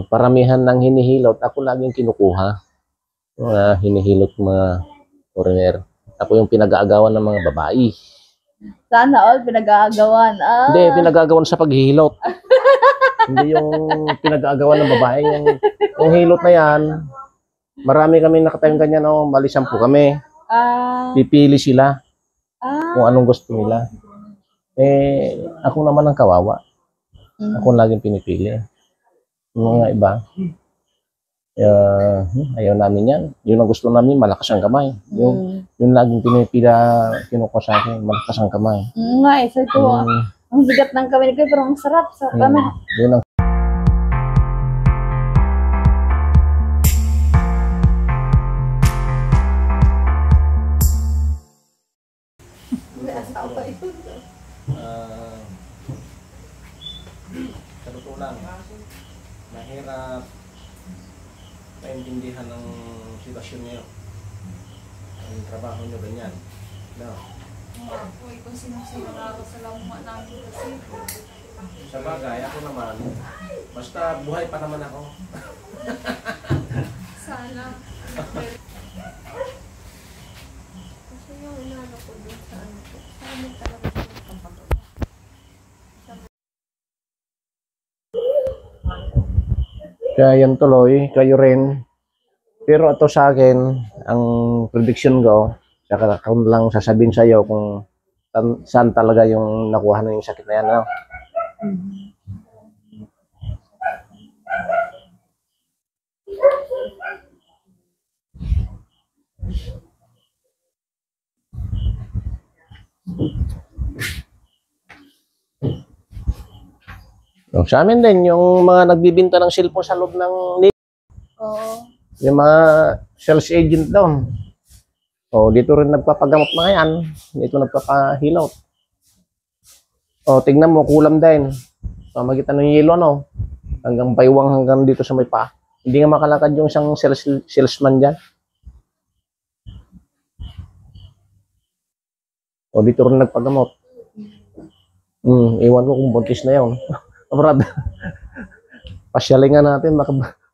Paramihan ng hinihilot, ako laging kinukuha. Mga hinihilot mga foreigner. Ako yung pinag-aagawan ng mga babae. Sana all pinag-aagawan. Hindi, pinag-aagawan sa paghihilot. Hindi yung pinag-aagawan ng babae. Yung hilot na yan, marami kami nakatayong ganyan, oh, bali 10 kami. Pipili sila kung anong gusto nila. Eh, ako naman ang kawawa. Ako laging pinipili. Yung mga iba, ayaw namin yan. Yun ang gusto namin, malakas ang kamay. Yung laging kinukuha sa akin, malakas ang kamay. Nga eh, so ito ang bigat ng kamay ko, pero ang sarap sa kamay. Yun ang sa totoo lang, mahirap maintindihan ng sitwasyon niyo. Ang trabaho niyo ganyan. No. Kung sino-sino na ako sa lamuha namin kasi. Sa bagay, ako naman, basta buhay pa naman ako. Sana. Kasi yung inaano ko dun sa ano ko. Sa amin talaga sa kapatid. Kaya yan tuloy, kayo rin. Pero ito sa akin, ang prediction ko, saka lang sasabihin sa iyo kung saan talaga yung nakuha na yung sakit na yan. No? Sa amin din, yung mga nagbibinta ng cellphone sa loob ng yung mga sales agent doon. O, dito rin nagpapagamot mga yan. Dito nagpapahilot. O, tignan mo, kulam din. Pamagitan ng yelo, no? Hanggang baywang hanggang dito sa may paa. Hindi nga makalakad yung isang salesman dyan. O, dito rin nagpagamot. Iwan ko kung buntis na yun. Brad, pasyalingan natin,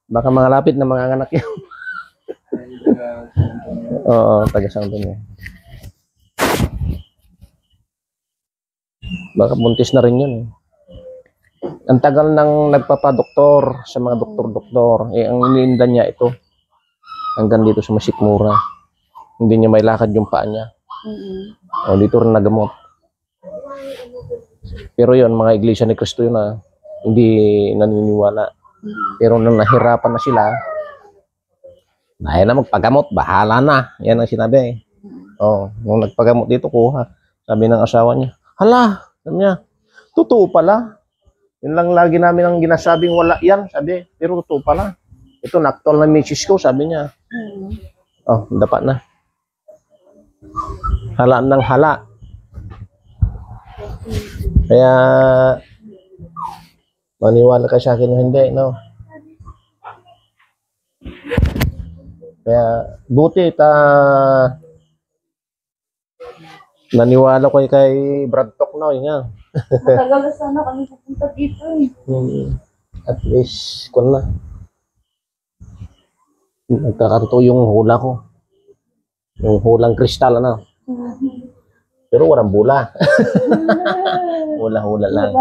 baka mga lapit na mga anak yun. Oo, taga San Antonio. Baka buntis na rin yun. Ang tagal nang nagpapadoktor sa mga doktor-doktor. Eh, ang iniinda niya ito. Hanggang dito sa Masikmura. Hindi niya may lakad yung paa niya. O, dito rin nagamot. Pero yun, mga iglesia ni Cristo yun na hindi naniniwala. Pero nung nahirapan na sila, ayaw na magpagamot, bahala na. Yan ang sinabi. Oh, nung nagpagamot dito, kuha. Sabi ng asawa niya, hala, sabi niya, totoo pala. Yun lang lagi namin ang ginasabing wala yan, sabi. Pero totoo pala. Ito, na-actual na misis ko, sabi niya. Oh, dapat na. Hala ng hala. Kaya, maniwala ka sa akin o hindi, no? Kaya, buti naniwala ko kay Brad Tok, no? Yun nga. Matagal na sana kami pupunta dito eh. At least, kung na. Nagkakanto yung hula ko. Yung hulang kristal, ano? Pero walang bula. Hula-hula lang.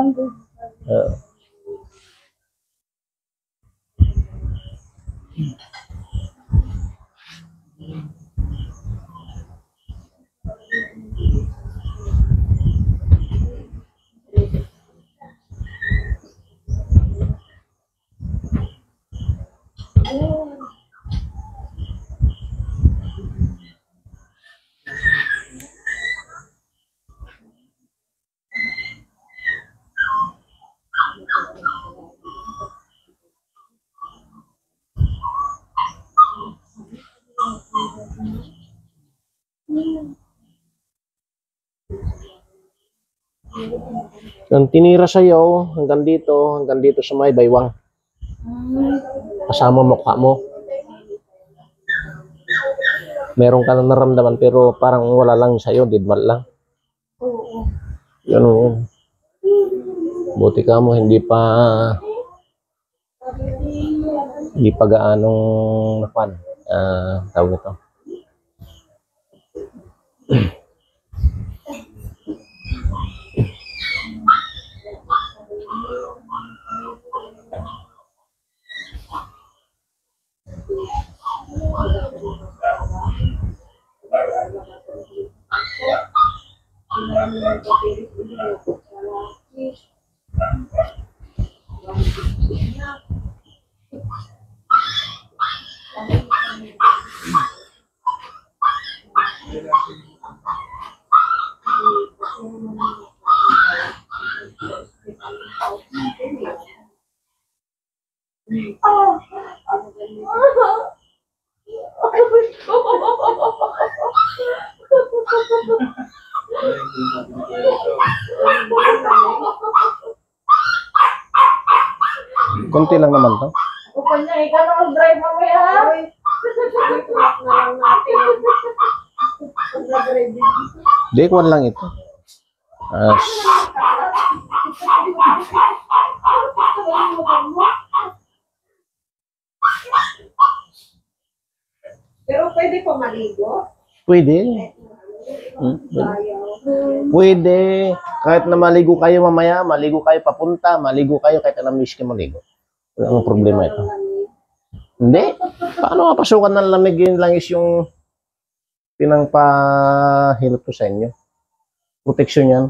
Ang tinira sa'yo, hanggang dito sa may baywang. Kasama mukha mo. Meron ka na naramdaman pero parang wala lang sa'yo, didmal lang. Oo. Yan o. Buti ka mo, hindi pa Hindi pa gaanong napan. Tawag ito. Konti lang naman to. Upo niya, ikaw na mag-drive mamaya. Tulak na lang natin. Mag-drive din. Day one lang ito. Pero pwede pa maligo? Pwede. Pwede. Kahit na maligo kayo mamaya, maligo kayo papunta, maligo kayo kahit alam miss kayo maligo. Wala ang problema ito. Hindi. Paano mapasukan ng lamig yun lang is yung pinangpahilot ko sa inyo. Protection yan.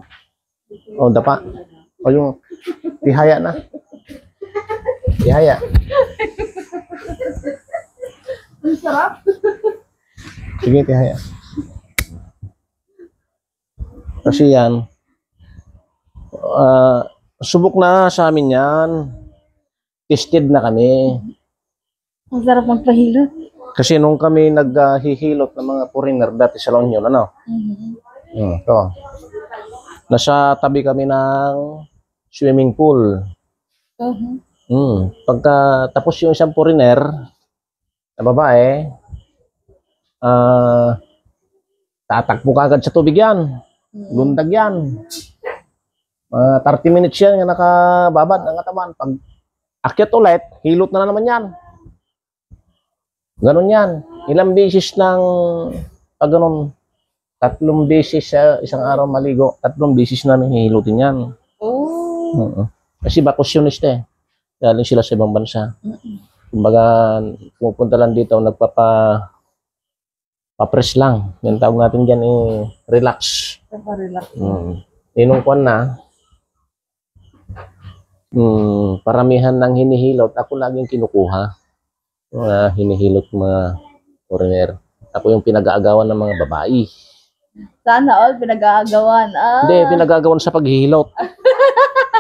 O, dapa. O yung tihaya na. Tihaya. Ang sarap. Sige, tihaya. Kasi yan, subok na sa amin yan. Tested na kami. Ang sarap magpahilot. Kasi nung kami naghihilot ng mga foreigner dati sa La Union, ano? Ito. Nasa tabi kami ng swimming pool. Pagka tapos yung isang foreigner na babae, tatakbo ka agad sa tubig yan. Lundag yan. 30 minutes yan yung nakababad ng katawan. Pag akyat ulit, hilot na naman yan. Ganon yan. Ilang beses ng pag ganon, 3 beses sa isang araw maligo, 3 beses namin hihilutin yan. Kasi bakasyonis eh. Galing sila sa ibang bansa. Kumbaga, pupunta lang dito, pa-press lang. Yung tawag natin dyan relax. Relax. Inungkwan na. Paramihan ng hinihilot, ako laging kinukuha. Mga hinihilot mga foreigner. Ako yung pinag-aagawan ng mga babae. Sana all pinag-aagawan. Hindi, pinag-aagawan sa paghihilot.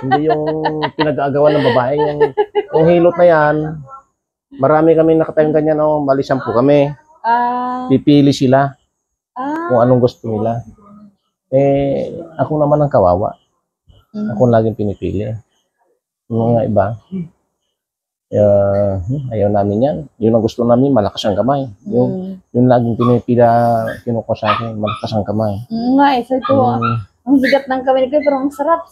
Hindi yung pinag-aagawan ng babae. Yung hilot na yan, marami kami nakatayong ganyan, bali 10 kami. Pipili sila kung anong gusto nila. Ako naman ang kawawa. Ako laging pinipili. Yung mga iba, ayaw namin yan. Yun ang gusto namin, malakas ang kamay. Yung laging pinipila, kinuha sa akin, malakas ang kamay. So ito, ang bigat ng kamay ko, pero ang sarap.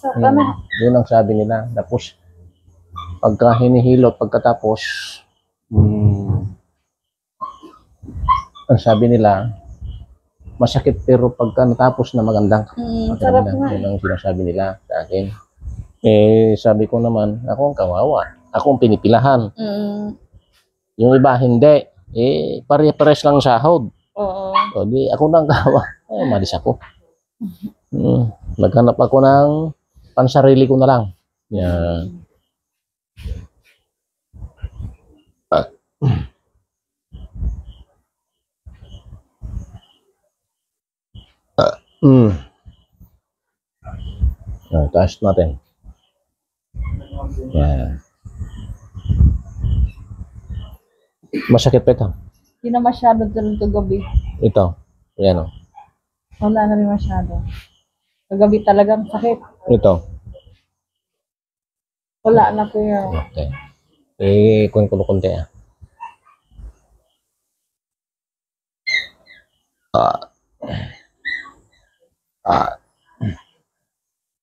Yun ang sabi nila. Tapos, pagka hinihilot, pagkatapos, ang sabi nila, masakit pero pagka natapos na magandang. Sarap nga. Yun ang sinasabi nila sa akin. Sabi ko naman, ako ang kawawa. Ako ang pinipilahan. Yung iba, hindi. Pare-pares lang sahod. O, di, ako nang kawawa. Malis ako. Naghanap ako ng pansarili ko na lang. Yan. Taas natin. Yan. Masakit pa ito. Hindi na masyado tulog gabi. Ito. Yan o. Wala na rin masyado. Kagabi talagang sakit. Ito. Wala na po yun. Okay. Kung konti ah.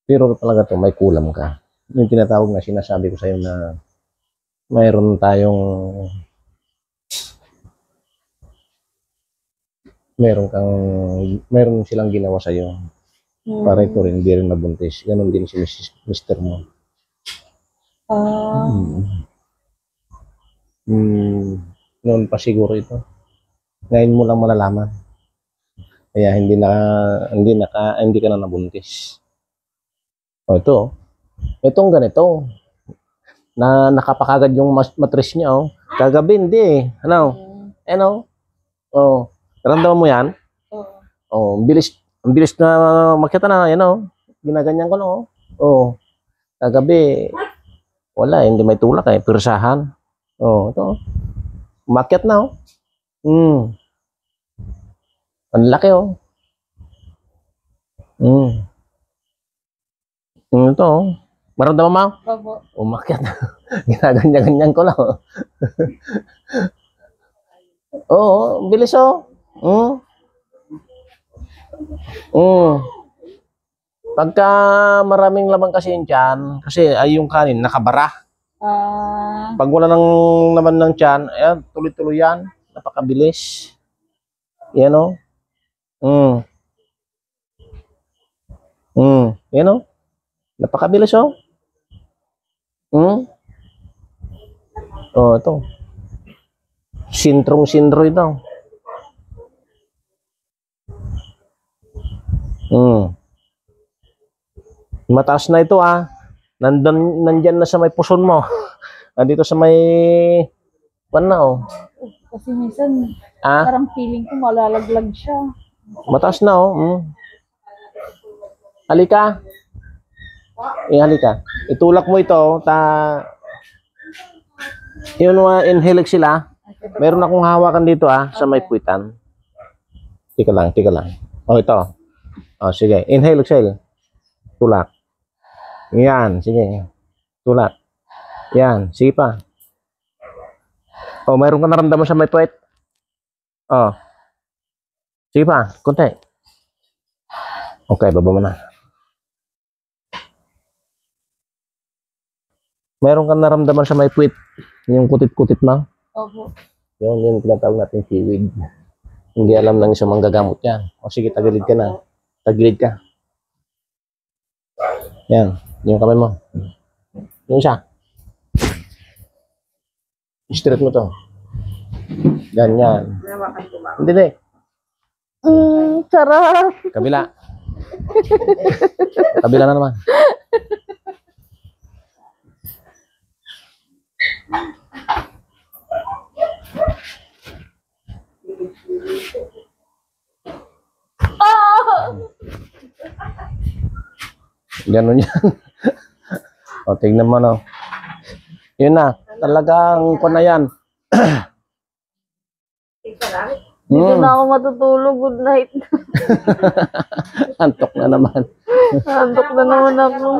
Pero talaga to may kulam ka. Yung tinatawag na sinasabi ko sa iyo na mayroon tayong meron silang ginawa sa iyo para ito rin hindi rin nabuntis. Ganon din si Mr. mo. Ah, Noon pa siguro ito. Ngayon mo lang malalaman. Kaya hindi ka na nabuntis. O ito. Itong ganito. Na nakapakagad yung matris niya, oh. Kagabi hindi eh. Ano? Ano? Oh. Naramdaman mo yan? oo. Oh, ang bilis na makita na, yan oh. Ginaganyan ko na oh. Oh. Kagabi, wala, hindi may tulak eh, pirsahan. Oh, ito. Umakyat na oh. Ang laki oh. Ito oh. Maramdaman mo? Opo. Umakyat na. Ginaganyan-ganyan ko lang oh. Oo, bilis oh. Pagka maraming laman kasi yung tiyan, kasi ay yung kanin nakabara. Ah, Pag wala nang laman ng tiyan, ayan, tuloy-tuloy yan. Napakabilis. Yan o. Yan o. Napakabilis o. Oh, ito. Sintro ito. Mataas na ito ah. Nandyan na sa may puson mo. Nandito sa may na oh. kasi minsan Ah, parang feeling ko malalaglag siya. mataas na oh. Halika. Halika. Itulak mo ito yun inhale sila. Meron akong hawakan dito ah sa may puwitan. Tika lang. Oh, ito. Oh, sige. Inhale, exhale. Tulak. Yan, sige. Tulak. Yan, sige pa. Oh, mayroon ka naramdaman sa may puwet. Oh. Sige pa, konti. Okay, baba mo na. Mayroon ka naramdaman sa may puwet. Yung kutit-kutit mo. Opo. Yung tinatawag natin seaweed. Hindi alam ng isang manggagamot yan. O sige, tagilid ka na. Tagilid ka. Yan. Yung kamay mo. Yung isa. Straight mo to. Ganyan. Hindi na eh. Sarap. Kabila. Kabila na naman. Ganun yan. O, tignan mo no. Yun na. Talagang ko na yan. Dito na ako matutulog. Good night. Antok na naman. Nandok na naman ako.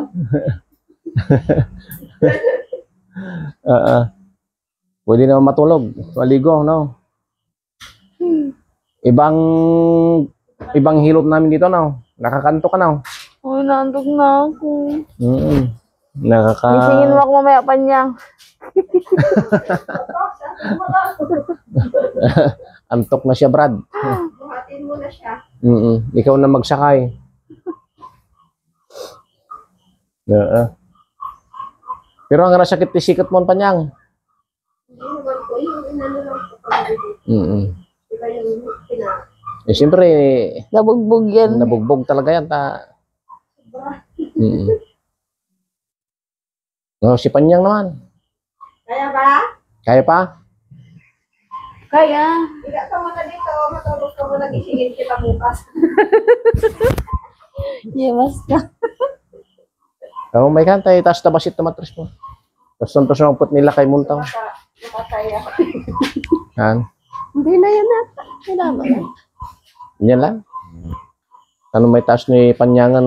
Pwede naman matulog. Maligo, no? Ibang hilot namin dito, no? Nakakanto ka, no? Uy, nandok na ako. Gisingin mo ako mamaya pa niya. Antok na siya, Brad. Buhatin mo na siya. Ikaw na magsakay. Pero ang nasakit ni sikat mo ang panyang. Hindi naman ko, yung inano lang po kami dito. Diba yung Eh, siyempre, Nabugbog yan. nabugbog talaga yan. No, si Panyang naman. Kaya ba? Kaya pa? Kaya. Higa ka muna dito, matulog ka muna, gisingin kita bukas. Yemas ka. Oh, may kantay. Taas na basit na matris mo. Tapos santos na put nila kay Muntaw. Nakakaya. Yan. Hindi na yan na. Kailangan. Yan lang. Ano may taas ni Panyangan,